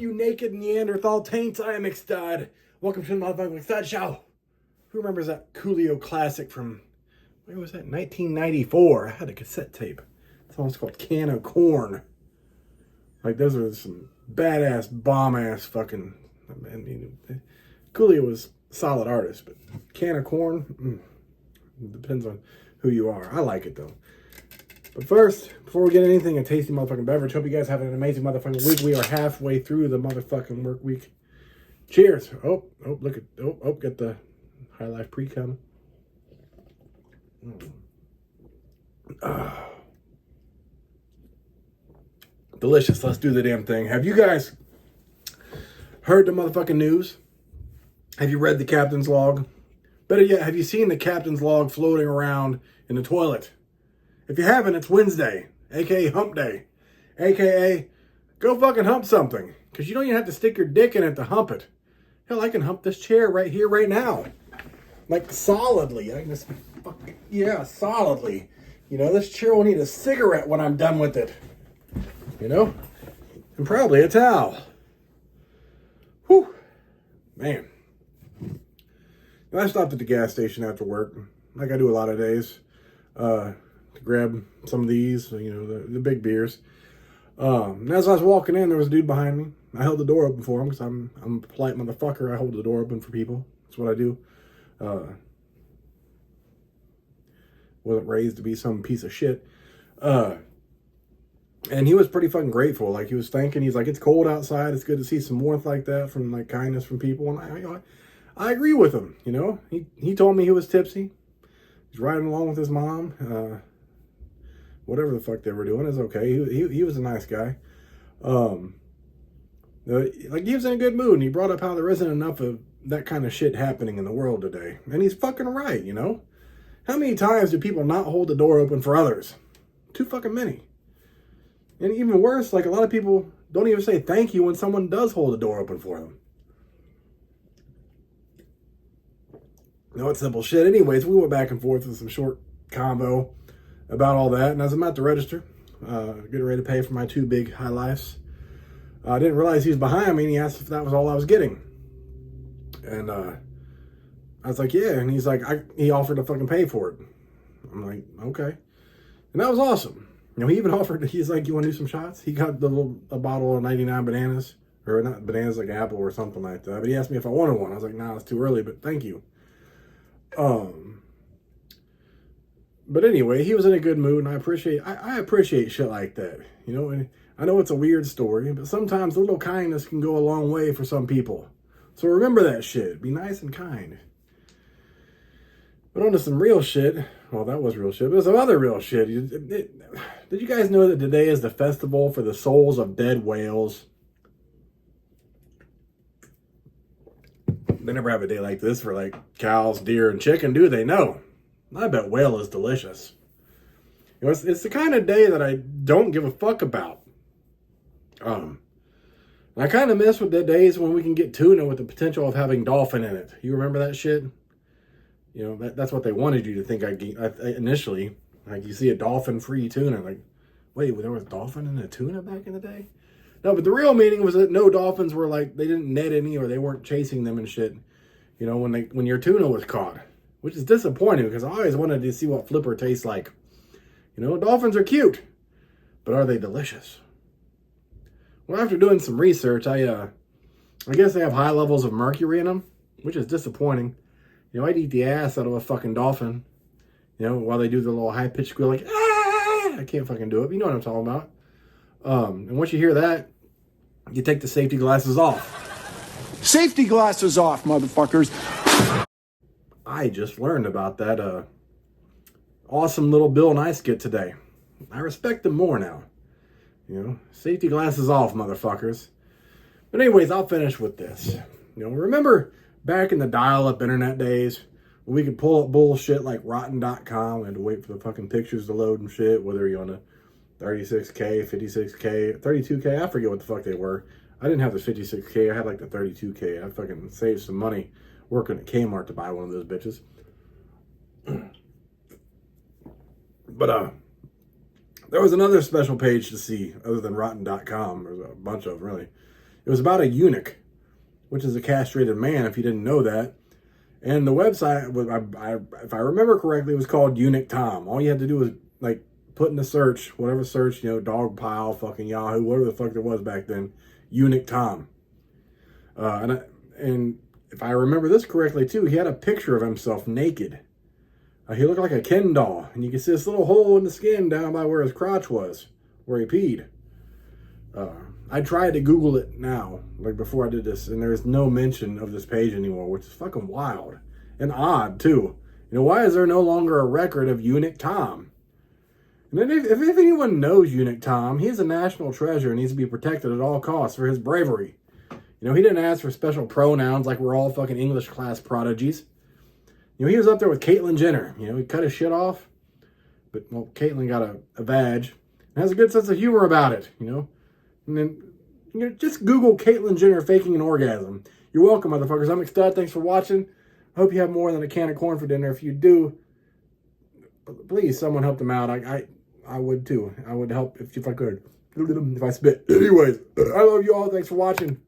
you naked Neanderthal taints? I am McStud. Welcome to the motherfucking McStud Show. Who remembers that Coolio classic from, where was that, 1994? I had a cassette tape. It's almost called Can of Corn. Like, those are some badass, bomb-ass fucking, Coolio was a solid artist, but Can of Corn, depends on who you are. I like it, though. But first, before we get anything, a tasty motherfucking beverage. Hope you guys have an amazing motherfucking week. We are halfway through the motherfucking work week. Cheers. Look at, get the High Life pre-cum. Delicious. Let's do the damn thing. Have you guys heard the motherfucking news? Have you read the captain's log? Better yet, have you seen the captain's log floating around in the toilet? If you haven't, it's Wednesday, a.k.a. hump day, a.k.a. go fucking hump something. Because you don't even have to stick your dick in it to hump it. Hell, I can hump this chair right here, right now. Like, solidly. I can just fucking, yeah, solidly. You know, this chair will need a cigarette when I'm done with it. You know? And probably a towel. Whew. Man. I stopped at the gas station after work, like I do a lot of days. To grab some of these, you know, the big beers. And as I was walking in, there was a dude behind me. I held the door open for him because I'm a polite motherfucker. I hold the door open for people. That's what I do. Wasn't raised to be some piece of shit. And he was pretty fucking grateful. Like, he was thanking. He's like, it's cold outside. It's good to see some warmth like that from, like, kindness from people. And I agree with him, you know. He told me he was tipsy. He's riding along with his mom. Whatever the fuck they were doing is okay. He was a nice guy. Like, he was in a good mood, and he brought up how there isn't enough of that kind of shit happening in the world today. And he's fucking right, you know? How many times do people not hold the door open for others? Too fucking many. And even worse, like, a lot of people don't even say thank you when someone does hold the door open for them. You know, it's simple shit. Anyways, we went back and forth with some short combo about all that. And as I'm at the register, getting ready to pay for my 2 big High Lifes, I didn't realize he was behind me, and he asked if that was all I was getting. And I was like, yeah. And he's like, he offered to fucking pay for it. I'm like, okay. And that was awesome. You know, he even offered, he's like, you want to do some shots? He got a bottle of 99 bananas, or not bananas, like apple or something like that. But he asked me if I wanted one. I was like, nah, it's too early, but thank you. But anyway, he was in a good mood, and I appreciate shit like that. You know, and I know it's a weird story, but sometimes a little kindness can go a long way for some people. So remember that shit. Be nice and kind. But on to some real shit. Well, that was real shit, but there's some other real shit. Did you guys know that today is the festival for the souls of dead whales? They never have a day like this for, like, cows, deer, and chicken, do they? No. I bet whale is delicious. You know, it's the kind of day that I don't give a fuck about. I kind of miss with the days when we can get tuna with the potential of having dolphin in it. You remember that shit? You know, that's what they wanted you to think initially. Like, you see a dolphin-free tuna, like, wait, there was dolphin in a tuna back in the day? No, but the real meaning was that no dolphins were, like, they didn't net any, or they weren't chasing them and shit, you know, when your tuna was caught. Which is disappointing, because I always wanted to see what flipper tastes like. You know, dolphins are cute, but are they delicious? Well, after doing some research, I guess they have high levels of mercury in them, which is disappointing. You know, I'd eat the ass out of a fucking dolphin, you know, while they do the little high-pitched squeal, like, ah! I can't fucking do it, but you know what I'm talking about. And once you hear that, you take the safety glasses off. Safety glasses off, motherfuckers. I just learned about that awesome little Bill Nye skit today. I respect them more now. You know, safety glasses off, motherfuckers. But anyways, I'll finish with this. You know, remember back in the dial-up internet days when we could pull up bullshit like rotten.com and to wait for the fucking pictures to load and shit, whether you're on a 36K, 56K, 32K, I forget what the fuck they were. I didn't have the 56K, I had like the 32K. I fucking saved some money working at Kmart to buy one of those bitches. But there was another special page to see other than rotten.com. There's a bunch of them, really. It was about a eunuch, which is a castrated man, if you didn't know that. And the website, if I remember correctly, it was called Eunuch Tom. All you had to do was, like, put in the search, whatever search, dog pile, fucking Yahoo, whatever the fuck there was back then, Eunuch Tom. And if I remember this correctly, too, he had a picture of himself naked. He looked like a Ken doll, and you can see this little hole in the skin down by where his crotch was, where he peed. I tried to Google it now, like before I did this, and there's no mention of this page anymore, which is fucking wild and odd, too. Why is there no longer a record of Eunuch Tom? And then if anyone knows Eunuch Tom, he's a national treasure and needs to be protected at all costs for his bravery. He didn't ask for special pronouns like we're all fucking English class prodigies. He was up there with Caitlyn Jenner. He cut his shit off. But, well, Caitlyn got a vag and has a good sense of humor about it, And then, just Google Caitlyn Jenner faking an orgasm. You're welcome, motherfuckers. I'm McStud. Thanks for watching. I hope you have more than a can of corn for dinner. If you do, please, someone help them out. I would, too. I would help if I could. If I spit. Anyways, I love you all. Thanks for watching.